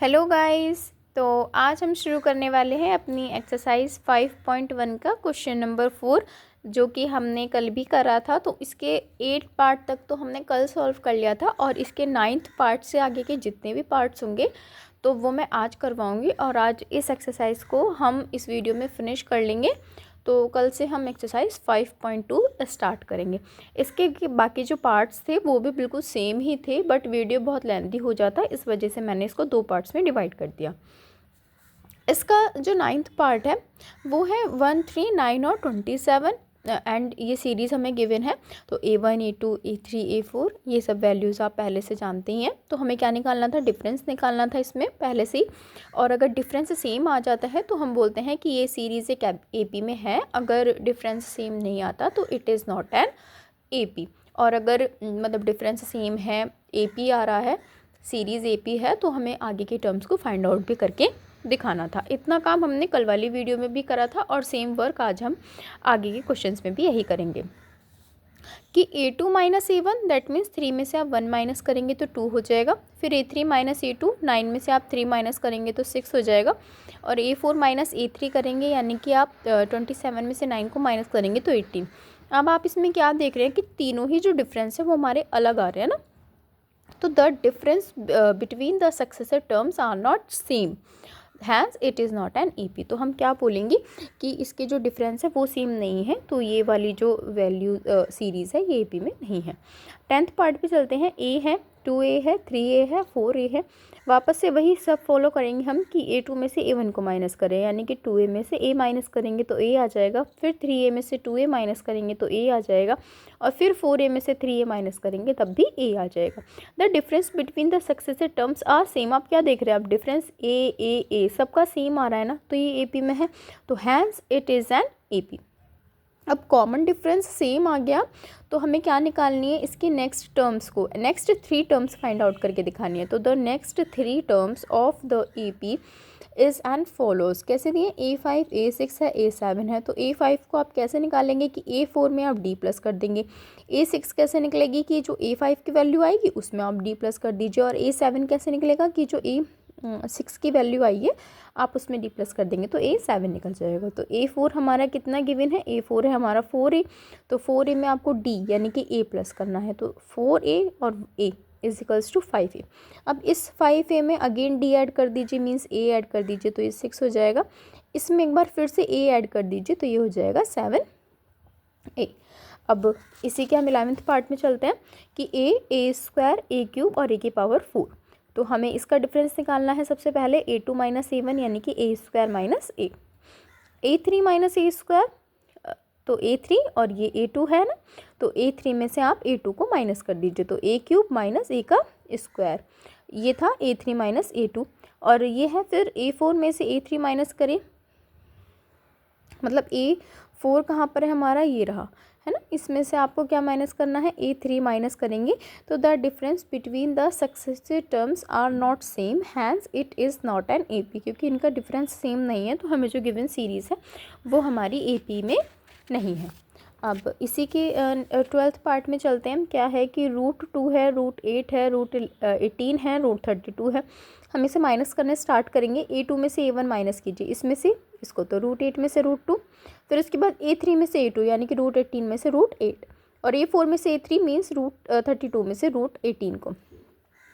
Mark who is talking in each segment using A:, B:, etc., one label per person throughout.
A: Hello guys. तो आज हम शुरू करने वाले हैं अपनी एक्सरसाइज 5.1 का क्वेश्चन नंबर 4, जो कि हमने कल भी करा था। तो इसके 8 पार्ट तक तो हमने कल सॉल्व कर लिया था, और इसके 9th पार्ट से आगे के जितने भी पार्ट्स होंगे तो वो मैं आज करवाऊंगी। और आज इस एक्सरसाइज को हम इस वीडियो में फिनिश कर लेंगे। तो कल से हम एक्सरसाइज 5.2 स्टार्ट करेंगे। इसके बाकी जो पार्ट्स थे वो भी बिल्कुल सेम ही थे, बट वीडियो बहुत लेंथी हो जाता, इस वजह से मैंने इसको 2 पार्ट्स में डिवाइड कर दिया। इसका जो 9th पार्ट है वो है 1, 3, 9 और 27, एंड ये सीरीज़ हमें गिवन है। तो A1, A2, A3, A4 ये सब वैल्यूज़ आप पहले से जानते ही हैं। तो हमें क्या निकालना था? डिफरेंस निकालना था इसमें पहले से ही। और अगर डिफरेंस सेम आ जाता है तो हम बोलते हैं कि ये सीरीज़ एक AP में है। अगर डिफरेंस सेम नहीं आता तो it is not an AP। और अगर मतलब डिफरेंस सेम है, AP आ रहा है, सीरीज़ AP है, तो हमें आगे के टर्म्स को फाइंड आउट भी करके दिखाना था। इतना काम हमने कल वाली वीडियो में भी करा था, और सेम वर्क आज हम आगे के क्वेश्चंस में भी यही करेंगे कि A2 minus A1 that means 3 में से आप 1 माइनस करेंगे तो 2 हो जाएगा। फिर A3 माइनस A2 9 में से आप 3 माइनस करेंगे तो 6 हो जाएगा। और A4 माइनस A3 करेंगे, यानी कि आप 27 में से 9 को माइनस करेंगे तो 18। अब आप इसमें क्या देख रहे हैं कि तीनों ही जो डिफरेंस है वो हमारे अलग आ रहे हैं ना। तो the difference between the successive terms are not same, has it is not an AP। तो हम क्या बोलेंगे कि इसके जो डिफरेंस है वो सेम नहीं है, तो ये वाली जो वैल्यू सीरीज़ है ये AP में नहीं है। 10th पार्ट पे चलते हैं। A है, 2A है, 3A है, 4A है। वापस से वही सब फॉलो करेंगे हम कि A2 में से A1 को माइनस करें, यानी कि 2A में से A माइनस करेंगे तो A आ जाएगा। फिर 3A में से 2A माइनस करेंगे तो A आ जाएगा। और फिर 4A में से 3A माइनस करेंगे तब भी A आ जाएगा। The difference between the successive terms are same. आप क्या देख रहे हैं? आप डिफरेंस A सबका सेम आ रहा है ना, तो ये AP में है, तो hence it is an AP। अब कॉमन डिफरेंस सेम आ गया, तो हमें क्या निकालनी है? इसकी नेक्स्ट टर्म्स को, नेक्स्ट 3 टर्म्स फाइंड आउट करके दिखानी है। तो the next 3 terms of the AP is and follows. कैसे दिए? A5, A6 है, A7 है। तो A5 को आप कैसे निकालेंगे कि A4 में आप D प्लस कर देंगे। A6 कैसे निकलेगी कि जो A5 की वैल्यू आएगी उसमें आप D प्लस कर दीजिए। और A7 कैसे निकलेगा कि जो A6 की वैल्यू आई है आप उसमें D प्लस कर देंगे तो A7 निकल जाएगा। तो A4 हमारा कितना गिवन है? A4 है हमारा 4A। तो 4A में आपको D यानी कि A प्लस करना है, तो 4A और A is equals to 5A। अब इस 5A में अगेन D ऐड कर दीजिए, मीन्स A ऐड कर दीजिए, तो ये 6 हो जाएगा। इसमें एक बार फिर से A ऐड कर दीजिए तो ये हो जाएगा 7A। अब इसी के हम 11th पार्ट में चलते हैं कि A स्क्वायर, A³ और A की पावर 4। तो हमें इसका डिफरेंस निकालना है सबसे पहले। A2 माइनस A1 यानी कि A square minus A। A3 minus A square, तो A3 और ये A2 है ना, तो A3 में से आप A2 को माइनस कर दीजिए, तो A³ माइनस A का स्क्वायर। ये था A3 माइनस A2। और ये है फिर A4 में से A3 माइनस करें, मतलब A4 कहाँ पर है हमारा? ये रहा है ना। इसमें से आपको क्या माइनस करना है? A3 माइनस करेंगे। तो the difference between the successive terms are not same, hence it is not an AP। क्योंकि इनका डिफरेंस सेम नहीं है तो हमें जो गिवन सीरीज़ है वो हमारी AP में नहीं है। अब इसी के 12th पार्ट में चलते हैं। क्या है कि √2 है, √8 है, √18 है, √32 है। हम इसे माइनस करने स्टार्ट करेंगे। A2 में से A1 माइनस कीजिए, इसमें से इसको, तो √8 में से √2। फिर उसके बाद A3 में से A2 यानी कि √18 में से √8। और A4 में से A3 मीन्स √32 में से √18 को।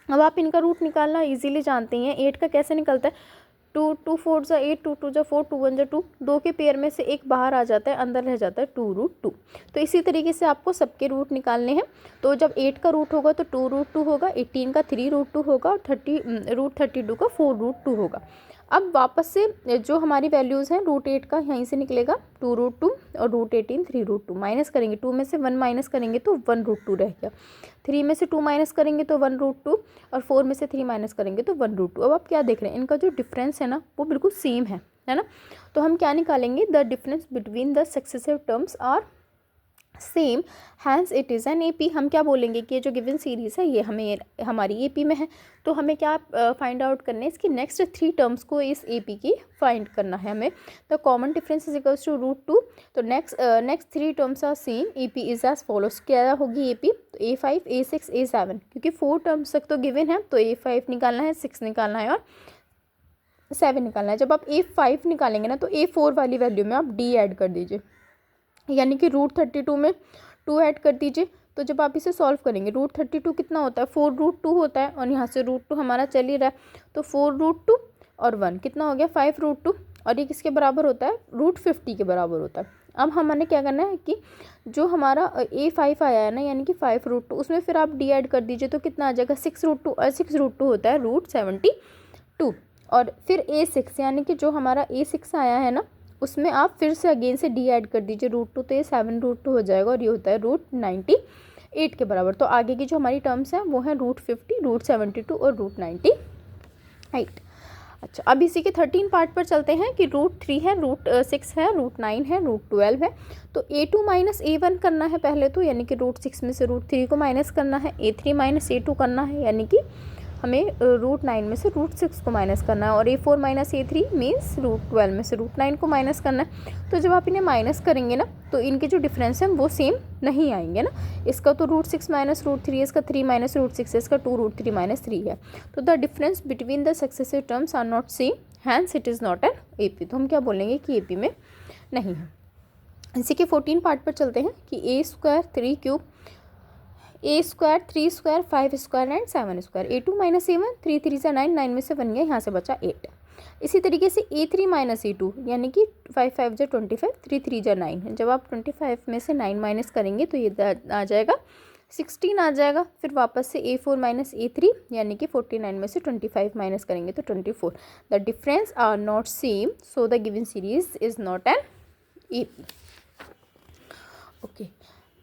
A: अब आप इनका रूट निकालना इजीली जानते हैं। 8 का कैसे निकलता है? 2 4 जा 8, 2 2 जा 4, 2 1 जा 2। 2 के पेयर में से एक बाहर आ जाता है, अंदर रह जाता है 2√2। तो इसी तरीके से आपको सबके रूट निकालने हैं। तो जब 8 का रूट होगा तो 2√2 होगा, 18 का 3√2 होगा, और √32 का 4√2 होगा। अब वापस से जो हमारी वैल्यूज़ हैं, √8 का यहीं से निकलेगा 2√2, और √18 3√2। माइनस करेंगे, 2 में से 1 माइनस करेंगे तो 1√2 रह गया। 3 में से 2 माइनस करेंगे तो 1√2, और 4 में से 3 माइनस करेंगे तो 1√2। अब आप क्या देख रहे हैं? इनका जो डिफरेंस है ना वो बिल्कुल सेम है ना। तो हम क्या निकालेंगे? The difference between the successive terms are same hence it is an AP. हम क्या बोलेंगे कि ये जो गिवन सीरीज़ है ये हमें हमारी एपी में है, तो हमें क्या फाइंड आउट करना है, इसकी नेक्स्ट 3 टर्म्स को इस एपी की फाइंड करना है हमें। The common difference is equals to √2। तो next 3 terms are same. AP is as follows. क्या होगी एपी, तो A5 A6 A7, क्योंकि 4 टर्म्स तक तो गिवन है, तो A5 निकालना है, 6 निकालना है और 7 निकालना है। जब आप A5 निकालेंगे ना तो A4 वाली वैल्यू में आप D ऐड कर दीजिए, यानी कि √32 में 2 ऐड कर दीजिए। तो जब आप इसे सॉल्व करेंगे, √32 कितना होता है, 4√2 होता है, और यहाँ से √2 हमारा चल ही रहा है, तो 4√2 और 1 कितना हो गया 5√2, और ये किसके बराबर होता है, √50 के बराबर होता है। अब हमने क्या करना है कि जो हमारा A5 आया है ना, यानी कि 5√2, उसमें फिर आप D ऐड कर दीजिए, तो कितना आ जाएगा 6√2, और 6√2 होता है √72। और फिर A6, यानी कि जो हमारा A6 आया है ना, उसमें आप फिर से अगेन से D ऐड कर दीजिए √2, तो ये 7√2 हो जाएगा, और ये होता है √98 के बराबर। तो आगे की जो हमारी टर्म्स हैं वो हैं √50, √72 और √98। अच्छा, अब इसी के 13 पार्ट पर चलते हैं कि √3 है, √6 है, √9 है, √12 है। तो A2 माइनस A1 करना है पहले तो, यानी कि √6 में से √3 को माइनस करना है, A3 माइनस A2 करना है, यानी कि हमें √9 में से √6 को माइनस करना है, और A4 माइनस A3 मीन्स √12 में से √9 को माइनस करना है। तो जब आप इन्हें माइनस करेंगे ना, तो इनके जो डिफरेंस हैं वो सेम नहीं आएंगे ना। इसका तो √6 माइनस √3 है, इसका 3 माइनस √6 है, इसका 2√3 माइनस 3 है। तो the difference between the successive terms are not same, hence it is not an AP. तो हम क्या बोलेंगे कि एपी में नहीं है। इसी के 14 पार्ट पर चलते हैं कि A² 3 cube, A² 3² 5² and 7²। A2 minus A1, 3 3 से 9, 9 में से 1 गया, यहाँ से बचा 8। इसी तरीके से A3 माइनस A2, यानी कि 5 5 जा 25, 3 3 जा 9। जब आप 25 में से 9 माइनस करेंगे तो ये आ जाएगा 16 आ जाएगा। फिर वापस से A4 माइनस A3, यानी कि 49 में से 25 माइनस करेंगे तो 24। The difference are not same, so the given series is not an AP. Okay,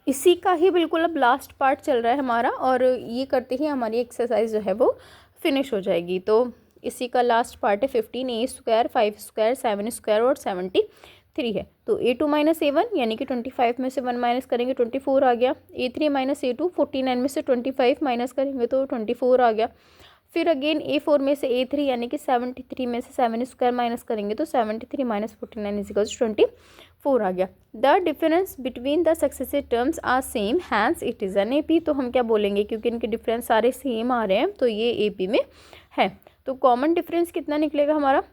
A: इसी का ही बिल्कुल अब लास्ट पार्ट चल रहा है हमारा, और ये करते ही हमारी एक्सरसाइज जो है वो फिनिश हो जाएगी। तो इसी का लास्ट पार्ट है 15, A² 5² 7² और 73 है। तो A2 माइनस A1, यानी कि 25 में से 1 माइनस करेंगे 24 आ गया। A3 माइनस A2, 49 में से 25 माइनस करेंगे तो 24 आ गया। फिर अगेन A4 में से A3, यानी कि 73 में से 7² माइनस करेंगे तो 73 माइनस 49 इजिकल्स 24 आ गया। The difference between the successive terms are same, hence it is an AP. तो हम क्या बोलेंगे, क्योंकि इनके डिफरेंस सारे सेम आ रहे हैं तो ये एपी में है। तो कॉमन डिफरेंस कितना निकलेगा हमारा,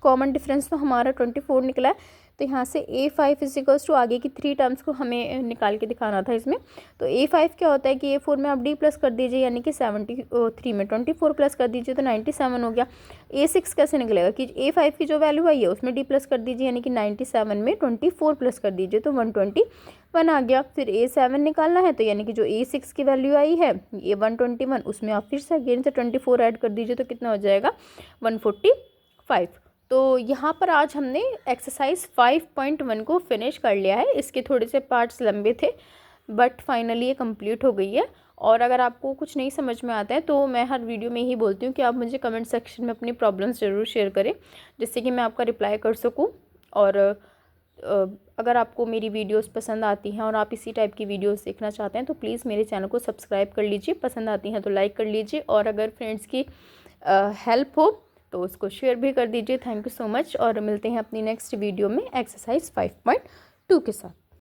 A: कॉमन डिफरेंस तो हमारा 24 निकला है। तो यहाँ से A5 इजिकल्स टू आगे की 3 टर्म्स को हमें निकाल के दिखाना था इसमें। तो A5 क्या होता है कि A4 में आप D प्लस कर दीजिए, यानी कि 73 में 24 प्लस कर दीजिए तो 97 हो गया। A6 कैसे निकलेगा कि A5 की जो वैल्यू आई है उसमें D प्लस कर दीजिए, यानी कि 97 में 24 प्लस कर दीजिए तो 121 आ गया। फिर A7 निकालना है, तो यानी कि जो A6 की वैल्यू आई है ये 121, उसमें आप फिर से अगेन से 24 ऐड कर दीजिए तो कितना हो जाएगा 145। तो यहाँ पर आज हमने एक्सरसाइज 5.1 को फिनिश कर लिया है। इसके थोड़े से पार्ट्स लंबे थे बट फाइनली ये कंप्लीट हो गई है। और अगर आपको कुछ नहीं समझ में आता है तो मैं हर वीडियो में ही बोलती हूँ कि आप मुझे कमेंट सेक्शन में अपनी प्रॉब्लम्स ज़रूर शेयर करें, जिससे कि मैं आपका रिप्लाई कर सकूँ। और अगर आपको मेरी वीडियोस पसंद आती हैं और आप इसी टाइप की वीडियोस देखना चाहते हैं तो प्लीज़ मेरे चैनल को सब्सक्राइब कर लीजिए, पसंद आती हैं तो लाइक कर लीजिए, और अगर फ्रेंड्स की हेल्प हो तो उसको शेयर भी कर दीजिए। थैंक यू सो मच, और मिलते हैं अपनी नेक्स्ट वीडियो में एक्सरसाइज 5.2 के साथ।